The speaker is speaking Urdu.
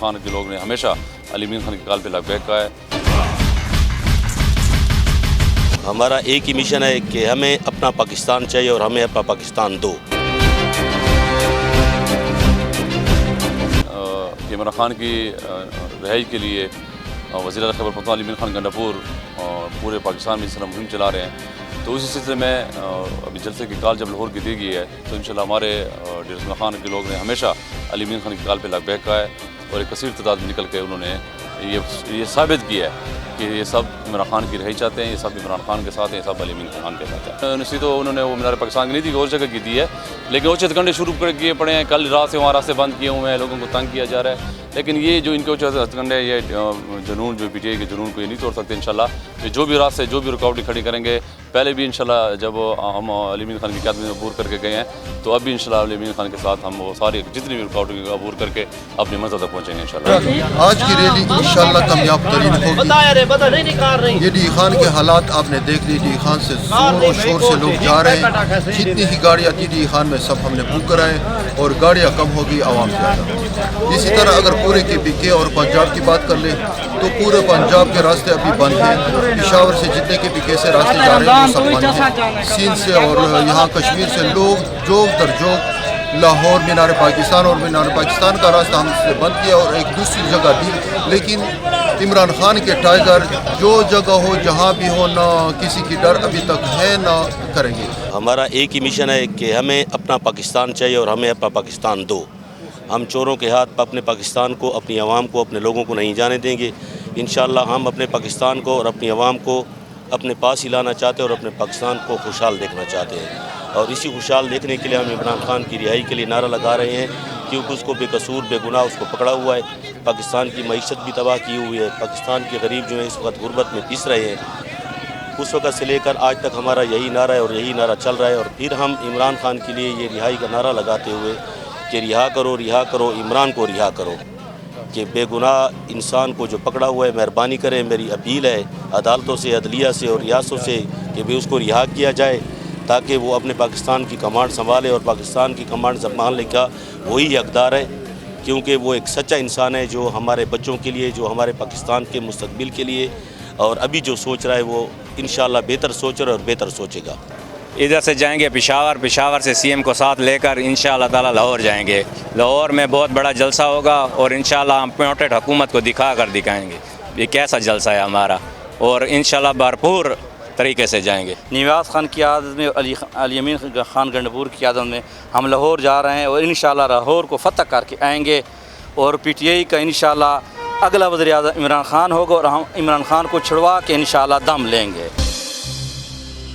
خان کے لوگ نے ہمیشہ علی امین خان کے کال پہ لبیک کہا ہے۔ ہمارا ایک ہی مشن ہے کہ ہمیں اپنا پاکستان چاہیے اور ہمیں اپنا پاکستان دو۔ عمران خان کی رہائی کے لیے وزیر اعلیٰ خیبر پختونخوا علی امین خان گنڈاپور پورے پاکستان میں اس طرح مہم چلا رہے ہیں، تو اسی سلسلے میں ابھی جلسے کی کال جب لاہور کی دی گئی ہے تو انشاءاللہ ہمارے ڈاکٹر عمران خان کے لوگ نے ہمیشہ علی امین خان کی کال پہ لبیک کہا ہے، اور ایک کثیر تعداد میں نکل کے انہوں نے یہ ثابت کیا ہے کہ یہ سب عمران خان کی رہائی چاہتے ہیں، یہ سب عمران خان کے ساتھ ہیں، یہ سب علی امین خان کے ساتھ ہیں۔ نسی تو انہوں نے وہ مینار پاکستان کی نہیں دی، اور جگہ کی دی ہے، لیکن اوچے ہتھ شروع کیے پڑے ہیں۔ کل رات سے وہاں راستے بند کیے ہوئے ہیں، لوگوں کو تنگ کیا جا رہا ہے، لیکن یہ جو ان کے اوچے ہتھ کنڈے یہ جنون جو پی ٹی آئی کے جنون کو یہ نہیں توڑ سکتے انشاءاللہ۔ یہ جو بھی راستے جو بھی رکاوٹیں کھڑی کریں گے، پہلے بھی انشاءاللہ جب ہم علی امین خان کی قیادت میں عبور کر کے گئے ہیں تو اب بھی انشاءاللہ علی امین خان کے ساتھ ہم وہ ساری جتنی بھی رکاوٹیں کو عبور کر کے اپنی منزل تک پہنچیں گے انشاءاللہ۔ آج کی ریلی انشاءاللہ کامیاب ترین ہوگی۔ یہ ڈی خان کے حالات آپ نے دیکھ لی، ڈی خان سے زور و شور سے لوگ جا رہے ہیں، جتنی ہی گاڑیاں تھی ڈی خان میں سب ہم نے بک کرائے اور گاڑیاں کم ہوگی، عوام زیادہ۔ اسی طرح اگر پورے کے پی کے اور پنجاب کی بات کر لیں تو پورے پنجاب کے راستے ابھی بند ہیں، پشاور سے جتنے کے پی کے سے راستے جا رہے ہیں وہ سب بند ہیں، سندھ سے اور یہاں کشمیر سے لوگ جوگ در جوگ لاہور مینار پاکستان اور مینار پاکستان کا راستہ ہم سے بند کیا اور ایک دوسری جگہ دی، لیکن عمران خان کے ٹائیگر جو جگہ ہو جہاں بھی ہو، نہ کسی کی ڈر ابھی تک ہے نہ کریں گے۔ ہمارا ایک ہی مشن ہے کہ ہمیں اپنا پاکستان چاہیے اور ہمیں اپنا پاکستان دو۔ ہم چوروں کے ہاتھ اپنے پاکستان کو، اپنی عوام کو، اپنے لوگوں کو نہیں جانے دیں گے۔ انشاءاللہ ہم اپنے پاکستان کو اور اپنی عوام کو اپنے پاس ہی لانا چاہتے ہیں اور اپنے پاکستان کو خوشحال دیکھنا چاہتے ہیں، اور اسی خوشحال دیکھنے کے لیے ہم عمران خان کی رہائی کے لیے نعرہ لگا رہے ہیں، کیونکہ اس کو بے قصور بے گناہ اس کو پکڑا ہوا ہے۔ پاکستان کی معیشت بھی تباہ کی ہوئی ہے، پاکستان کے غریب جو ہیں اس وقت غربت میں پس رہے ہیں۔ اس وقت سے لے کر آج تک ہمارا یہی نعرہ ہے اور یہی نعرہ چل رہا ہے، اور پھر ہم عمران خان کے لیے یہ رہائی کا نعرہ لگاتے ہوئے کہ رہا کرو عمران کو رہا کرو، کہ بے گناہ انسان کو جو پکڑا ہوا ہے مہربانی کریں۔ میری اپیل ہے عدالتوں سے، عدلیہ سے اور ریاستوں سے کہ بھی اس کو رہا کیا جائے، تاکہ وہ اپنے پاکستان کی کمانڈ سنبھالے، اور پاکستان کی کمانڈ سنبھالنے کا وہی حقدار ہے، کیونکہ وہ ایک سچا انسان ہے جو ہمارے بچوں کے لیے، جو ہمارے پاکستان کے مستقبل کے لیے، اور ابھی جو سوچ رہا ہے وہ انشاءاللہ بہتر سوچ رہا ہے اور بہتر سوچے گا۔ ادھر سے جائیں گے پشاور سے سی ایم کو ساتھ لے کر انشاءاللہ تعالی لاہور جائیں گے۔ لاہور میں بہت بڑا جلسہ ہوگا اور انشاءاللہ ہم پوٹیڈ حکومت کو دکھائیں گے یہ کیسا جلسہ ہے ہمارا، اور انشاءاللہ بھرپور طریقے سے جائیں گے۔ نیواز خان کی قیادت میں، علی امین خان گنڈاپور کی قیادت میں ہم لاہور جا رہے ہیں، اور انشاءاللہ لاہور کو فتح کر کے آئیں گے، اور پی ٹی آئی کا انشاءاللہ اگلا وزیر اعظم عمران خان ہوگا، اور ہم عمران خان کو چھڑوا کے انشاءاللہ دم لیں گے۔